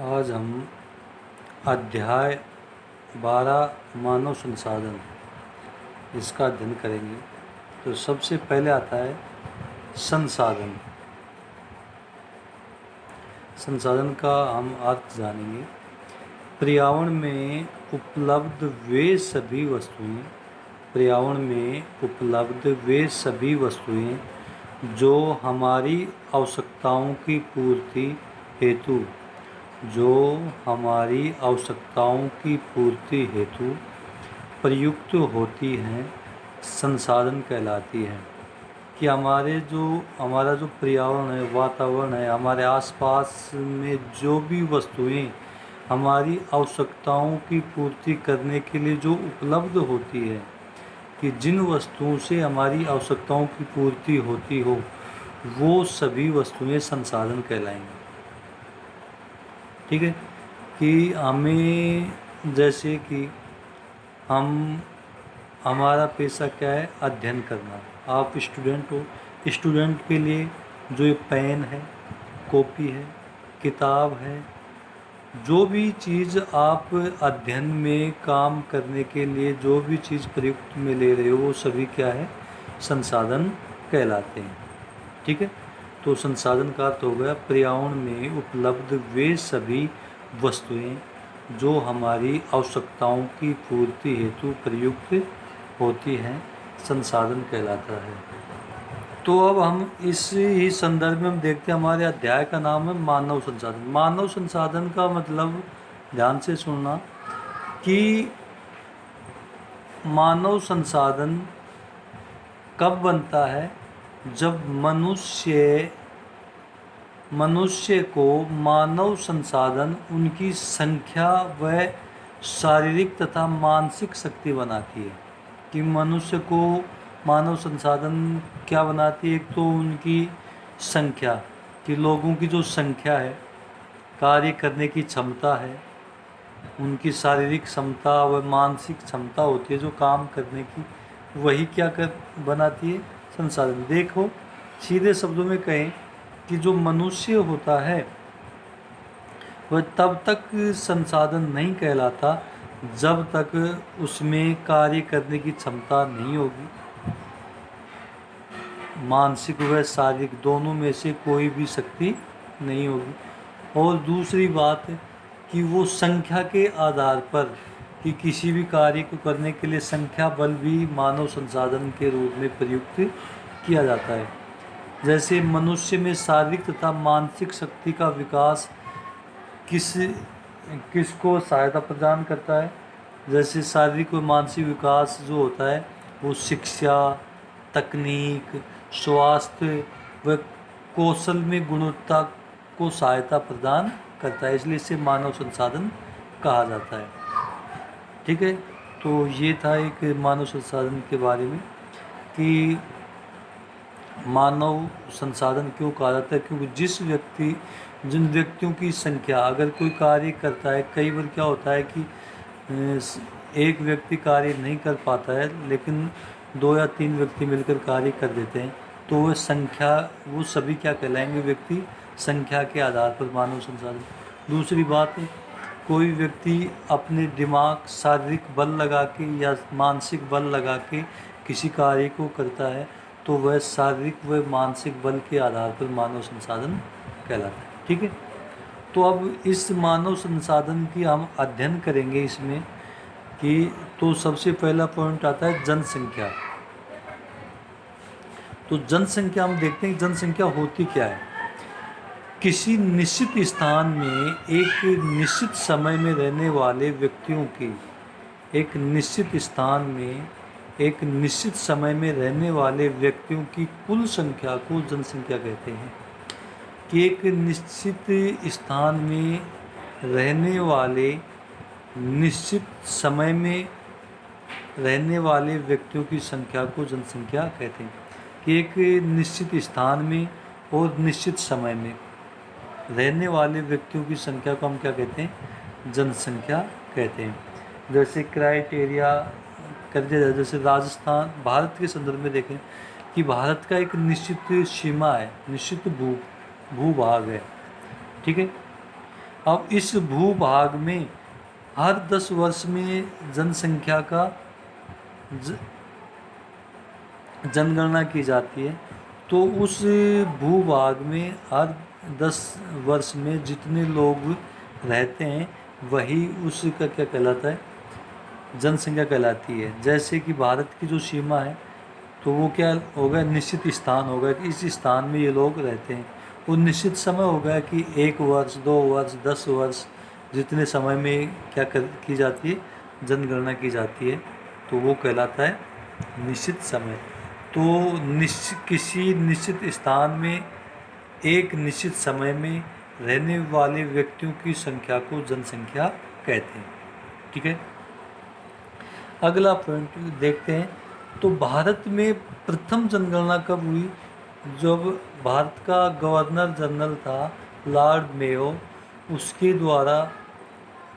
आज हम अध्याय 12 मानव संसाधन इसका अध्ययन करेंगे। तो सबसे पहले आता है संसाधन। संसाधन का हम अर्थ जानेंगे। पर्यावरण में उपलब्ध वे सभी वस्तुएं जो हमारी आवश्यकताओं की पूर्ति हेतु प्रयुक्त होती हैं संसाधन कहलाती हैं। कि हमारा जो पर्यावरण है, वातावरण है, हमारे आसपास में जो भी वस्तुएं हमारी आवश्यकताओं की पूर्ति करने के लिए जो उपलब्ध होती है, कि जिन वस्तुओं से हमारी आवश्यकताओं की पूर्ति होती हो, वो सभी वस्तुएं संसाधन कहलाएंगी। ठीक है। कि हमें, जैसे कि हमारा पेशा क्या है, अध्ययन करना। आप स्टूडेंट हो, स्टूडेंट के लिए जो पेन है, कॉपी है, किताब है, जो भी चीज़ आप अध्ययन में काम करने के लिए जो भी चीज़ प्रयुक्त में ले रहे हो, वो सभी क्या है, संसाधन कहलाते हैं। ठीक है। तो संसाधन का अर्थ हो गया पर्यावरण में उपलब्ध वे सभी वस्तुएं जो हमारी आवश्यकताओं की पूर्ति हेतु प्रयुक्त होती हैं, संसाधन कहलाता है। तो अब हम इस ही संदर्भ में हम देखते हैं, हमारे अध्याय का नाम है मानव संसाधन। मानव संसाधन का मतलब, ध्यान से सुनना, कि मानव संसाधन कब बनता है, जब मनुष्य को मानव संसाधन उनकी संख्या व शारीरिक तथा मानसिक शक्ति बनाती है। कि मनुष्य को मानव संसाधन क्या बनाती है, एक तो उनकी संख्या, कि लोगों की जो संख्या है, कार्य करने की क्षमता है, उनकी शारीरिक क्षमता व मानसिक क्षमता होती है जो काम करने की, वही क्या बनाती है, संसाधन। देखो, सीधे शब्दों में कहें कि जो मनुष्य होता है वह तब तक संसाधन नहीं कहलाता जब तक उसमें कार्य करने की क्षमता नहीं होगी। मानसिक व शारीरिक दोनों में से कोई भी शक्ति नहीं होगी। और दूसरी बात कि वो संख्या के आधार पर, कि किसी भी कार्य को करने के लिए संख्या बल भी मानव संसाधन के रूप में प्रयुक्त किया जाता है। जैसे मनुष्य में शारीरिक तथा मानसिक शक्ति का विकास किसको सहायता प्रदान करता है। जैसे शारीरिक व मानसिक विकास जो होता है, वो शिक्षा, तकनीक, स्वास्थ्य व कौशल में गुणवत्ता को सहायता प्रदान करता है, इसलिए इसे मानव संसाधन कहा जाता है। ठीक है। तो ये था एक मानव संसाधन के बारे में, कि मानव संसाधन क्यों कहा जाता है, क्योंकि जिन व्यक्तियों की संख्या, अगर कोई कार्य करता है, कई बार क्या होता है कि एक व्यक्ति कार्य नहीं कर पाता है, लेकिन 2 या 3 व्यक्ति मिलकर कार्य कर देते हैं, तो वो सभी क्या कहलाएंगे, व्यक्ति संख्या के आधार पर मानव संसाधन। दूसरी बात, कोई व्यक्ति अपने दिमाग, शारीरिक बल लगा के या मानसिक बल लगा के किसी कार्य को करता है, तो वह शारीरिक व मानसिक बल के आधार पर मानव संसाधन कहलाता है। ठीक है। तो अब इस मानव संसाधन की हम अध्ययन करेंगे इसमें, कि तो सबसे पहला पॉइंट आता है जनसंख्या। तो जनसंख्या हम देखते हैं, जनसंख्या होती क्या है। किसी निश्चित स्थान में एक निश्चित समय में रहने वाले व्यक्तियों की, एक निश्चित स्थान में एक निश्चित समय में रहने वाले व्यक्तियों की कुल संख्या को जनसंख्या कहते हैं। कि एक निश्चित स्थान में रहने वाले, निश्चित समय में रहने वाले व्यक्तियों की संख्या को जनसंख्या कहते हैं। कि एक निश्चित स्थान में और निश्चित समय में रहने वाले व्यक्तियों की संख्या को हम क्या कहते हैं, जनसंख्या कहते हैं। जैसे क्राइटेरिया कर दिया जाए, जैसे राजस्थान, भारत के संदर्भ में देखें कि भारत का एक निश्चित सीमा है, निश्चित भूभाग है। ठीक है। अब इस भूभाग में हर 10 वर्ष में जनसंख्या का जनगणना की जाती है। तो उस भूभाग में हर 10 वर्ष में जितने लोग रहते हैं वही उसका क्या कहलाता है, जनसंख्या कहलाती है। जैसे कि भारत की जो सीमा है तो वो क्या होगा, निश्चित स्थान होगा कि इस स्थान में ये लोग रहते हैं। वो निश्चित समय होगा कि 1 वर्ष 2 वर्ष 10 वर्ष जितने समय में क्या की जाती है, जनगणना की जाती है, तो वो कहलाता है निश्चित समय। तो किसी निश्चित स्थान में एक निश्चित समय में रहने वाले व्यक्तियों की संख्या को जनसंख्या कहते हैं। ठीक है, अगला पॉइंट देखते हैं। तो भारत में प्रथम जनगणना कब हुई? जब भारत का गवर्नर जनरल था लॉर्ड मेयो, उसके द्वारा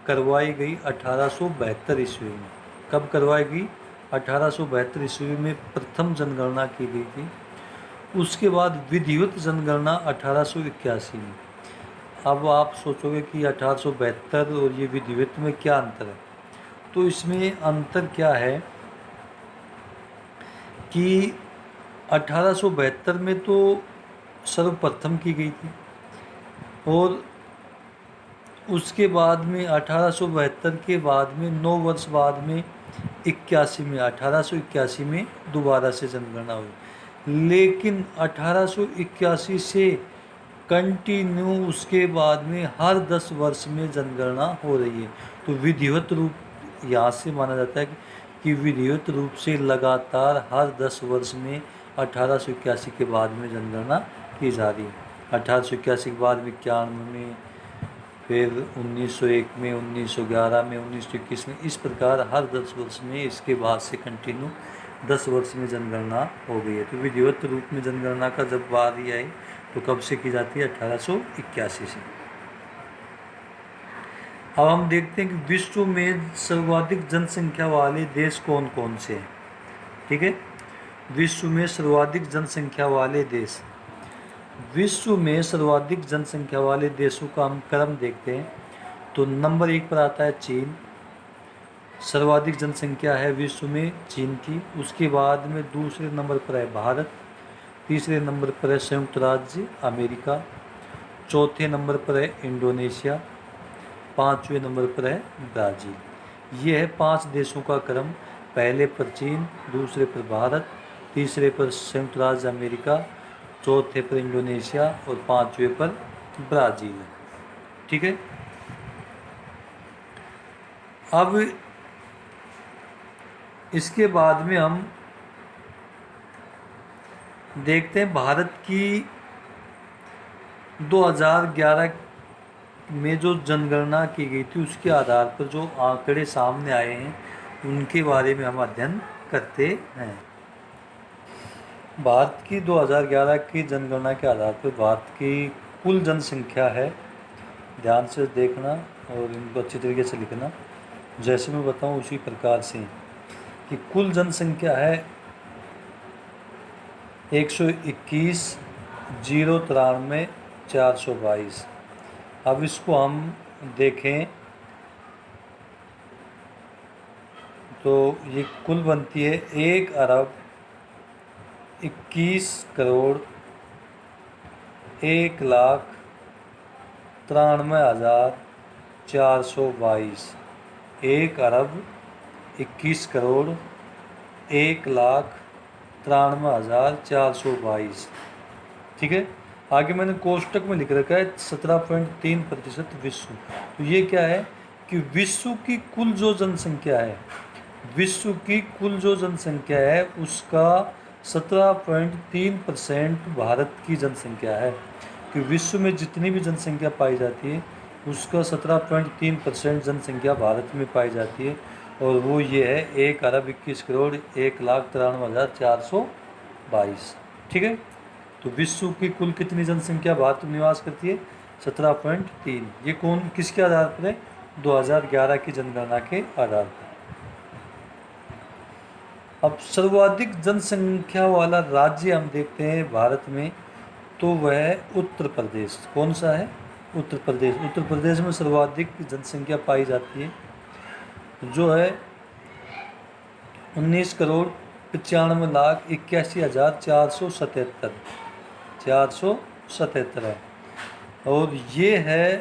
करवाई गई 1872 ईस्वी में। कब करवाई गई? 1872 ईस्वी में प्रथम जनगणना की गई थी। उसके बाद विधिवत जनगणना 1881 में। अब आप सोचोगे कि 1872 और ये विधिवत में क्या अंतर है? तो इसमें अंतर क्या है कि 1872 में तो सर्वप्रथम की गई थी और उसके बाद में 1872 के बाद में 9 वर्ष बाद में 1881 में दोबारा से जनगणना हुई। लेकिन 1881 से कंटिन्यू उसके बाद में हर 10 वर्ष में जनगणना हो रही है। तो विधिवत रूप यहाँ से माना जाता है कि विधिवत रूप से लगातार हर 10 वर्ष में 1881 के बाद में जनगणना की जा रही है। 1881 के बाद में 91 में, फिर 1901 में, 1911 में, 1921 में, इस प्रकार हर 10 वर्ष में इसके बाद से कंटिन्यू 10 वर्ष में जनगणना हो गई है। तो विधिवत रूप में जनगणना का जब बारी आई तो कब से की जाती है? 1881 से। अब हम देखते हैं कि विश्व में सर्वाधिक जनसंख्या वाले देश कौन कौन से हैं। ठीक है, विश्व में सर्वाधिक जनसंख्या वाले देश। विश्व में सर्वाधिक जनसंख्या वाले देशों का हम क्रम देखते हैं तो नंबर 1 पर आता है चीन। सर्वाधिक जनसंख्या है विश्व में चीन की। उसके बाद में दूसरे नंबर पर है भारत, तीसरे नंबर पर है संयुक्त राज्य अमेरिका, चौथे नंबर पर है इंडोनेशिया, पाँचवें नंबर पर है ब्राज़ील। ये है 5 देशों का क्रम। पहले पर चीन, दूसरे पर भारत, तीसरे पर संयुक्त राज्य अमेरिका, चौथे पर इंडोनेशिया और पाँचवें पर ब्राज़ील है। ठीक है, अब इसके बाद में हम देखते हैं भारत की 2011 में जो जनगणना की गई थी उसके आधार पर जो आंकड़े सामने आए हैं उनके बारे में हम अध्ययन करते हैं। भारत की 2011 की जनगणना के आधार पर भारत की कुल जनसंख्या है, ध्यान से देखना और इनको अच्छी तरीके से लिखना, जैसे मैं बताऊं उसी प्रकार से, कि कुल जनसंख्या है 121,093,422। अब इसको हम देखें तो ये कुल बनती है 1,21,93,422। 1,21,93,422। ठीक है, आगे मैंने कोष्टक में लिख रखा है 17.3% विश्व। तो ये क्या है कि विश्व की कुल जो जनसंख्या है, विश्व की कुल जो जनसंख्या है उसका 17.3% भारत की जनसंख्या है। कि विश्व में जितनी भी जनसंख्या पाई जाती है उसका 17.3% जनसंख्या भारत में पाई जाती है और वो ये है 1,21,01,93,422। ठीक है, तो विश्व की कुल कितनी जनसंख्या भारत में निवास करती है? 17.3। ये कौन किसके आधार पर है? 2011 की जनगणना के आधार पर। अब सर्वाधिक जनसंख्या वाला राज्य हम देखते हैं भारत में तो वह है उत्तर प्रदेश। कौन सा है? उत्तर प्रदेश में सर्वाधिक जनसंख्या पाई जाती है, जो है 19,91,81,477 है। और ये है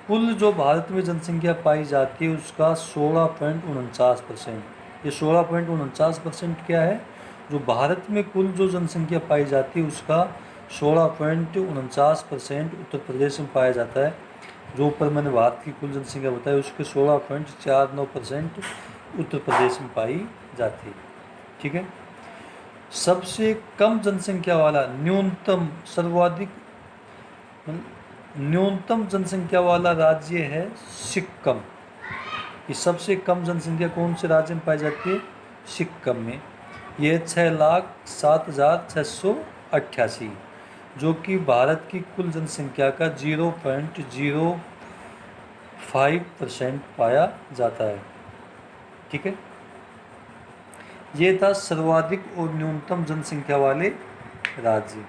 कुल जो भारत में जनसंख्या पाई जाती है उसका 16.49%। ये 16.49% क्या है? जो भारत में कुल जो जनसंख्या पाई जाती है उसका 16.49% उत्तर प्रदेश में पाया जाता है। जो ऊपर मैंने भारत की कुल जनसंख्या बताई उसके 16.49% उत्तर प्रदेश में पाई जाती है। ठीक है। सबसे कम जनसंख्या वाला न्यूनतम जनसंख्या वाला राज्य है सिक्किम। ये सबसे कम जनसंख्या कौन से राज्य में पाई जाती है? सिक्किम में। ये 6,07,688, जो कि भारत की कुल जनसंख्या का 0.05% पाया जाता है। ठीक है। ये था सर्वाधिक और न्यूनतम जनसंख्या वाले राज्य।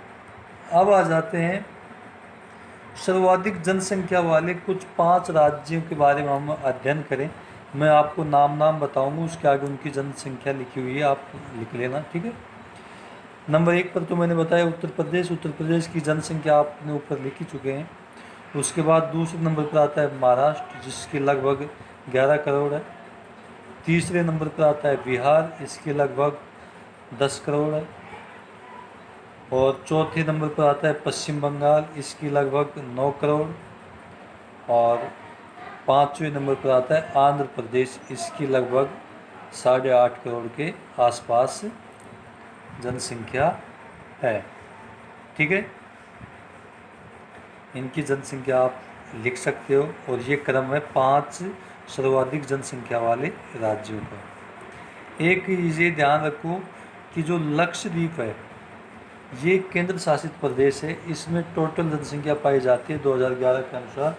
अब आ जाते हैं सर्वाधिक जनसंख्या वाले कुछ 5 राज्यों के बारे में हम अध्ययन करें। मैं आपको नाम बताऊंगा, उसके आगे उनकी जनसंख्या लिखी हुई है, आप लिख लेना। ठीक है। नंबर 1 पर तो मैंने बताया उत्तर प्रदेश की जनसंख्या आपने ऊपर लिख ही चुके हैं। उसके बाद दूसरे नंबर पर आता है महाराष्ट्र, जिसके लगभग 11 करोड़ है। तीसरे नंबर पर आता है बिहार, इसके लगभग 10 करोड़ है। और चौथे नंबर पर आता है पश्चिम बंगाल, इसकी लगभग 9 करोड़। और 5वें नंबर पर आता है आंध्र प्रदेश, इसकी लगभग 8.5 करोड़ के आसपास जनसंख्या है। ठीक है। इनकी जनसंख्या आप लिख सकते हो। और ये क्रम है 5 सर्वाधिक जनसंख्या वाले राज्यों का। एक ये ध्यान रखो कि जो लक्षद्वीप है ये केंद्र शासित प्रदेश है। इसमें टोटल जनसंख्या पाई जाती है 2011 के अनुसार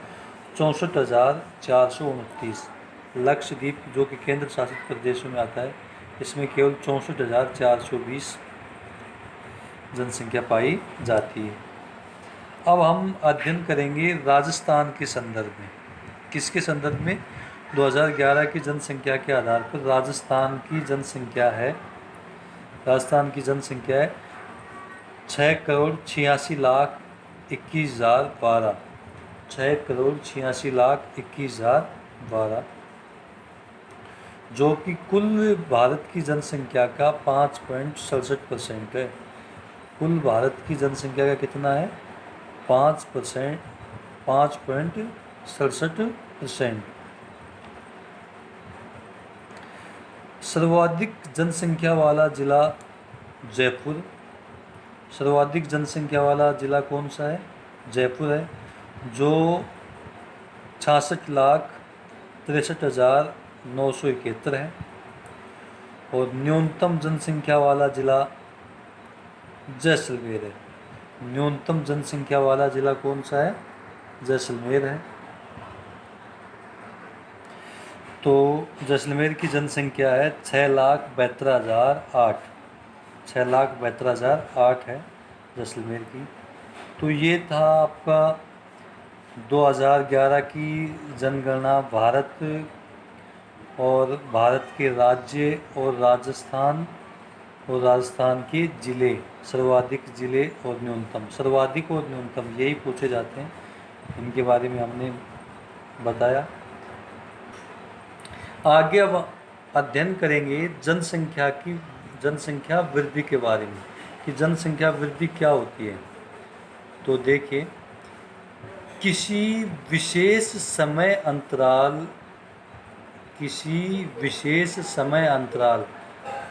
64,429। लक्षद्वीप जो कि केंद्र शासित प्रदेशों में आता है, इसमें केवल 64,420 जनसंख्या पाई जाती है। अब हम अध्ययन करेंगे राजस्थान के संदर्भ में। किसके संदर्भ में? 2011 की जनसंख्या के आधार पर राजस्थान की जनसंख्या है 6,86,21,012। 6,86,21,012, जो कि कुल भारत की जनसंख्या का 5.67% है। कुल भारत की जनसंख्या का कितना है? 5.67%। सर्वाधिक जनसंख्या वाला जिला जयपुर। सर्वाधिक जनसंख्या वाला जिला कौन सा है? जयपुर है, जो 66,63,971 है। और न्यूनतम जनसंख्या वाला जिला जैसलमेर है। न्यूनतम जनसंख्या वाला जिला कौन सा है? जैसलमेर है। तो जैसलमेर की जनसंख्या है 6,72,008। 6,72,008 है जैसलमेर की। तो ये था आपका 2011 की जनगणना। भारत और भारत के राज्य और राजस्थान के ज़िले, सर्वाधिक ज़िले और न्यूनतम। सर्वाधिक और न्यूनतम यही पूछे जाते हैं, इनके बारे में हमने बताया। आगे अब अध्ययन करेंगे जनसंख्या वृद्धि के बारे में कि जनसंख्या वृद्धि क्या होती है। तो देखिए, किसी विशेष समय अंतराल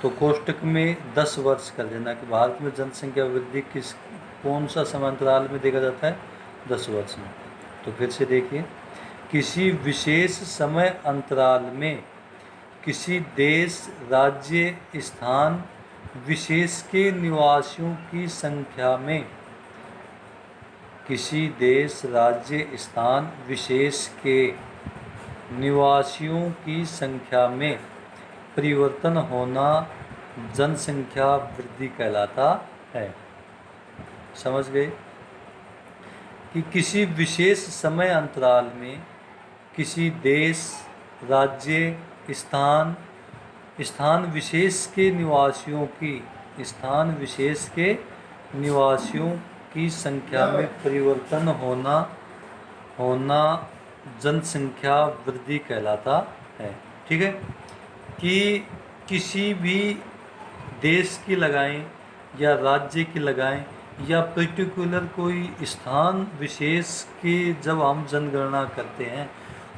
तो कोष्टक में 10 वर्ष कर देना कि भारत में जनसंख्या वृद्धि कौन सा समय अंतराल में देखा जाता है? 10 वर्ष में। तो फिर से देखिए, किसी विशेष समय अंतराल में किसी देश, राज्य, स्थान विशेष के निवासियों की संख्या में, किसी देश, राज्य, स्थान विशेष के निवासियों की संख्या में परिवर्तन होना जनसंख्या वृद्धि कहलाता है। समझ गए? कि किसी विशेष समय अंतराल में किसी देश, राज्य, स्थान विशेष के निवासियों की संख्या में परिवर्तन होना जनसंख्या वृद्धि कहलाता है। ठीक है, कि किसी भी देश की लगाएं या राज्य की लगाएं या पर्टिकुलर कोई स्थान विशेष की जब हम जनगणना करते हैं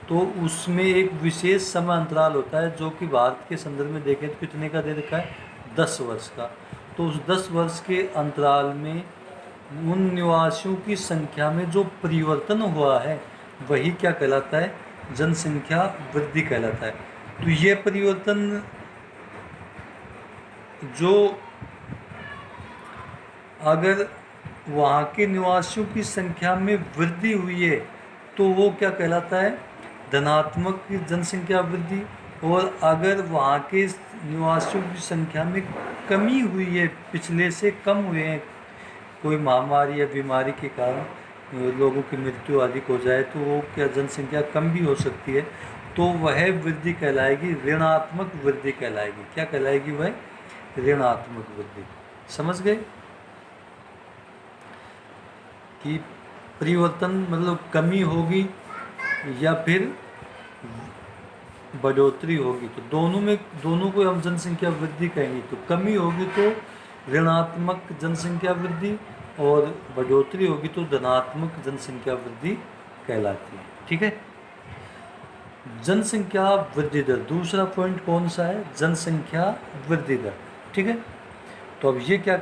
तो उसमें एक विशेष समय अंतराल होता है, जो कि भारत के संदर्भ में देखें तो कितने का दे रखा है, 10 वर्ष का। तो उस 10 वर्ष के अंतराल में उन निवासियों की संख्या में जो परिवर्तन हुआ है वही क्या कहलाता है, जनसंख्या वृद्धि कहलाता है। तो ये परिवर्तन जो अगर वहाँ के निवासियों की संख्या में वृद्धि हुई है तो वो क्या कहलाता है, धनात्मक जनसंख्या वृद्धि। और अगर वहाँ के निवासियों की संख्या में कमी हुई है, पिछले से कम हुए हैं, कोई महामारी या बीमारी के कारण लोगों की मृत्यु अधिक हो जाए तो वो क्या जनसंख्या कम भी हो सकती है, तो वह वृद्धि कहलाएगी, ऋणात्मक वृद्धि कहलाएगी। क्या कहलाएगी, वह ऋणात्मक वृद्धि। समझ गए कि परिवर्तन मतलब कमी होगी या फिर बढ़ोतरी होगी, तो दोनों को हम जनसंख्या वृद्धि कहेंगे। तो कमी होगी तो ऋणात्मक जनसंख्या वृद्धि और बढ़ोतरी होगी तो धनात्मक जनसंख्या वृद्धि कहलाती है। ठीक है, जनसंख्या वृद्धि दर, दूसरा पॉइंट कौन सा है, जनसंख्या वृद्धि दर। ठीक है, तो अब ये क्या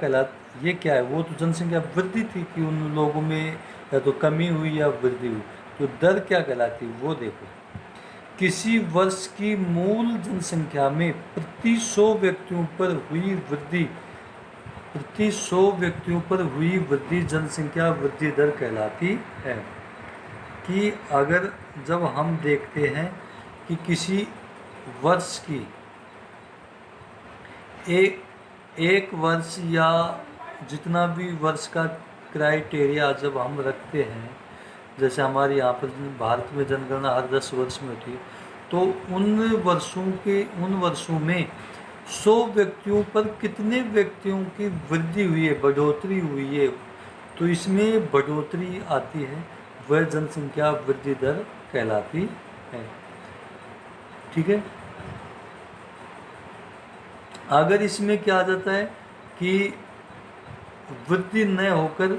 है, वो तो जनसंख्या वृद्धि थी कि उन लोगों में या तो कमी हुई या वृद्धि हुई। तो दर क्या कहलाती है वो देखो, किसी वर्ष की मूल जनसंख्या में प्रति 100 व्यक्तियों पर हुई वृद्धि जनसंख्या वृद्धि दर कहलाती है। कि अगर जब हम देखते हैं कि किसी वर्ष की एक वर्ष या जितना भी वर्ष का क्राइटेरिया जब हम रखते हैं, जैसे हमारे यहाँ पर भारत में जनगणना हर 10 वर्ष में होती है, तो उन वर्षों में 100 व्यक्तियों पर कितने व्यक्तियों की वृद्धि हुई है, बढ़ोतरी हुई है, तो इसमें बढ़ोतरी आती है, वह जनसंख्या वृद्धि दर कहलाती है। ठीक है, अगर इसमें क्या आ जाता है कि वृद्धि न होकर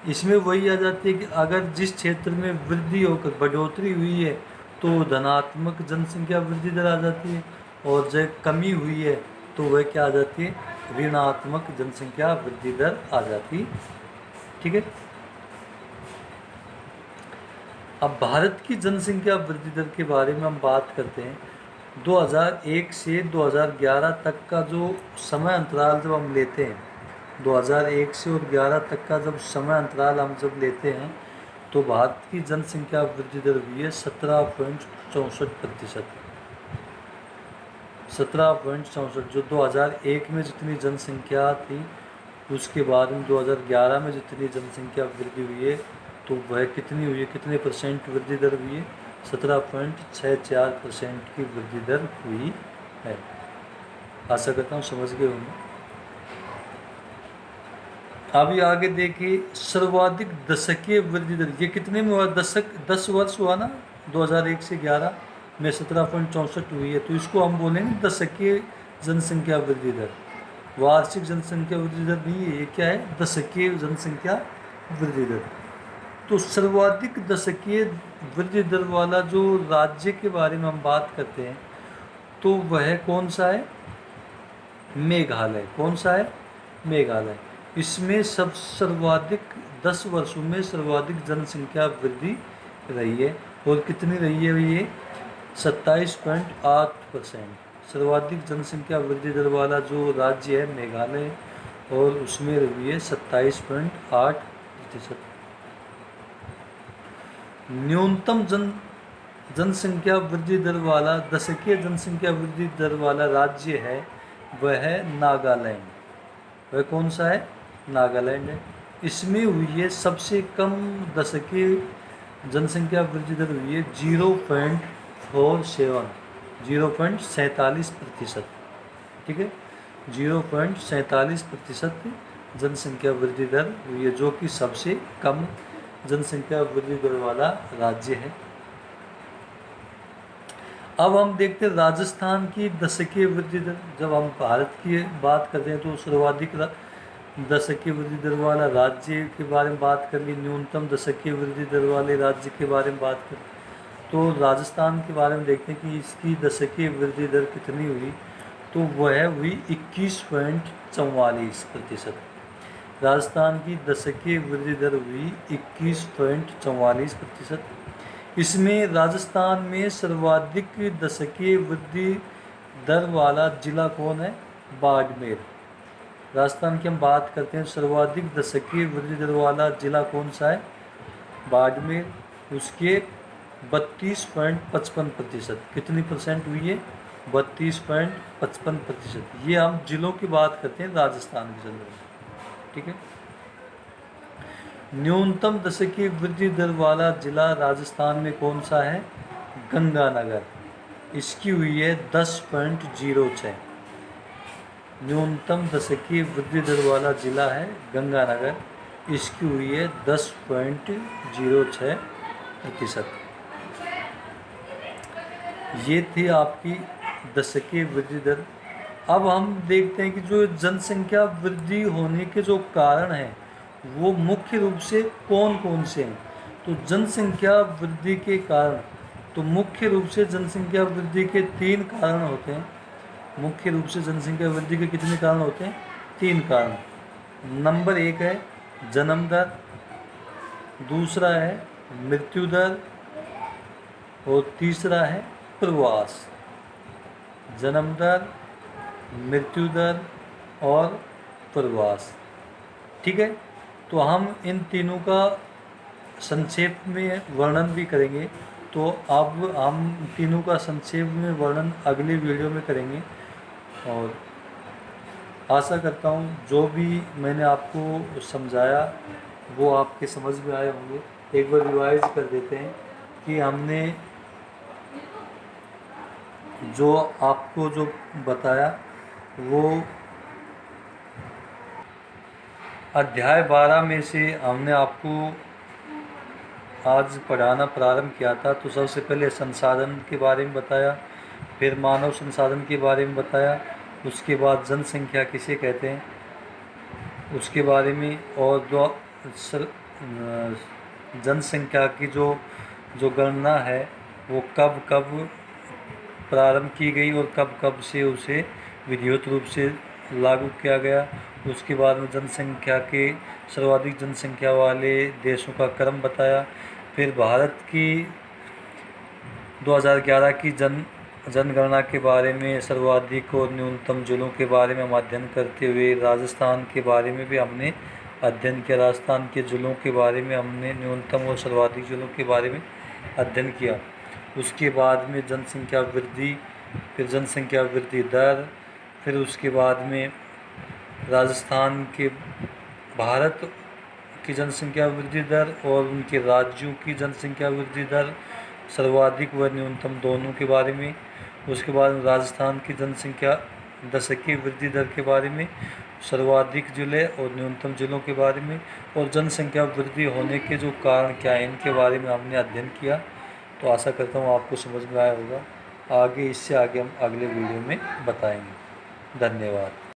इसमें वही आ जाती है कि अगर जिस क्षेत्र में वृद्धि होकर बढ़ोतरी हुई है तो धनात्मक जनसंख्या वृद्धि दर आ जाती है, और जब कमी हुई है तो वह क्या आ जाती है, ऋणात्मक जनसंख्या वृद्धि दर आ जाती है। ठीक है, अब भारत की जनसंख्या वृद्धि दर के बारे में हम बात करते हैं। 2001 से 2011 तक का जो समय अंतराल जब हम लेते हैं, 2001 से और 11 तक का जब समय अंतराल हम जब लेते हैं तो भारत की जनसंख्या वृद्धि दर हुई है 17.64%। 17.64, जो 2001 में जितनी जनसंख्या थी उसके बाद में 2011 में जितनी जनसंख्या वृद्धि हुई है तो वह कितनी हुई है, कितने परसेंट वृद्धि दर हुई है, 17.64% की वृद्धि दर हुई है। आशा करता हूँ समझ गए होंगे। अभी आगे देखिए, सर्वाधिक दशकीय वृद्धि दर, ये कितने में हुआ, 10 वर्ष हुआ ना, 2001 से 11 में 17.64 हुई है, तो इसको हम बोलेंगे दशकीय जनसंख्या वृद्धि दर। वार्षिक जनसंख्या वृद्धि दर नहीं है, ये क्या है, दशकीय जनसंख्या वृद्धि दर। तो सर्वाधिक दशकीय वृद्धि दर वाला जो राज्य के बारे में हम बात करते हैं तो वह कौन सा है, मेघालय। कौन सा है, मेघालय। इसमें सर्वाधिक 10 वर्षों में सर्वाधिक जनसंख्या वृद्धि रही है, और कितनी रही है, ये 27.8%। सर्वाधिक जनसंख्या वृद्धि दर वाला जो राज्य है मेघालय, और उसमें रही है 27.8%। न्यूनतम जनसंख्या वृद्धि दर वाला, दशकीय जनसंख्या वृद्धि दर वाला राज्य है वह है नागालैंड। वह कौन सा है, नागालैंड है। इसमें हुई है सबसे कम दशकीय जनसंख्या वृद्धि दर हुई है 0.47, 0.47%। ठीक है, 0.47% जनसंख्या वृद्धि दर हुई है, जो कि सबसे कम जनसंख्या वृद्धि दर वाला राज्य है। अब हम देखते हैं राजस्थान की दशकीय वृद्धि दर। जब हम भारत की बात करते हैं तो सर्वाधिक दशकीय वृद्धि दर वाला राज्य के बारे में बात कर ली, न्यूनतम दशकीय वृद्धि दर वाले राज्य के बारे में बात कर, तो राजस्थान के बारे में देखते हैं कि इसकी दशकीय वृद्धि दर कितनी हुई, तो वह हुई 21.44%। राजस्थान की दशकीय वृद्धि दर हुई 21.44%। इसमें राजस्थान में सर्वाधिक दशकीय वृद्धि दर वाला जिला कौन है? बाड़मेर। राजस्थान की हम बात करते हैं, सर्वाधिक दशकीय वृद्धि दर वाला जिला कौन सा है? बाड़मेर। उसके 32.55%। कितनी परसेंट हुई है? 32.55%। ये हम जिलों की बात करते हैं राजस्थान के संदर्भ में। ठीक है, न्यूनतम दशकीय वृद्धि दर वाला जिला राजस्थान में कौन सा है? गंगानगर। इसकी हुई है 10.06। न्यूनतम दशकीय वृद्धि दर वाला जिला है गंगानगर, इसकी हुई है 10.06%। ये थी आपकी दशकीय वृद्धि दर। अब हम देखते हैं कि जो जनसंख्या वृद्धि होने के जो कारण हैं वो मुख्य रूप से कौन कौन से हैं। तो जनसंख्या वृद्धि के कारण, तो मुख्य रूप से जनसंख्या वृद्धि के 3 कारण होते हैं। मुख्य रूप से जनसंख्या वृद्धि के कितने कारण होते हैं? 3 कारण। नंबर 1 है जन्म दर, दूसरा है मृत्यु दर और तीसरा है प्रवास। जन्म दर, मृत्यु दर और प्रवास। ठीक है, तो हम इन तीनों का संक्षेप में वर्णन भी करेंगे। तो अब हम तीनों का संक्षेप में वर्णन अगले वीडियो में करेंगे, और आशा करता हूँ जो भी मैंने आपको समझाया वो आपके समझ में आए होंगे। एक बार रिवाइज कर देते हैं कि हमने जो आपको जो बताया वो अध्याय 12 में से हमने आपको आज पढ़ाना प्रारंभ किया था। तो सबसे पहले संसाधन के बारे में बताया, फिर मानव संसाधन के बारे में बताया, उसके बाद जनसंख्या किसे कहते हैं उसके बारे में, और जनसंख्या की जो गणना है वो कब कब प्रारंभ की गई और कब कब से उसे विधिवत रूप से लागू किया गया। उसके बाद में जनसंख्या के सर्वाधिक जनसंख्या वाले देशों का क्रम बताया। फिर भारत की 2011 की जनगणना के बारे में सर्वाधिक और न्यूनतम जिलों के बारे में हम अध्ययन करते हुए राजस्थान के बारे में भी हमने अध्ययन किया। राजस्थान के जिलों के बारे में हमने न्यूनतम और सर्वाधिक जिलों के बारे में अध्ययन किया। उसके बाद में जनसंख्या वृद्धि, फिर जनसंख्या वृद्धि दर, फिर उसके बाद में राजस्थान के भारत की जनसंख्या वृद्धि दर और उनके राज्यों की जनसंख्या वृद्धि दर सर्वाधिक व न्यूनतम दोनों के बारे में। उसके बाद राजस्थान की जनसंख्या दशकीय वृद्धि दर के बारे में, सर्वाधिक जिले और न्यूनतम जिलों के बारे में, और जनसंख्या वृद्धि होने के जो कारण क्या हैं इनके बारे में हमने अध्ययन किया। तो आशा करता हूँ आपको समझ में आया होगा। आगे इससे आगे हम अगले वीडियो में बताएंगे। धन्यवाद।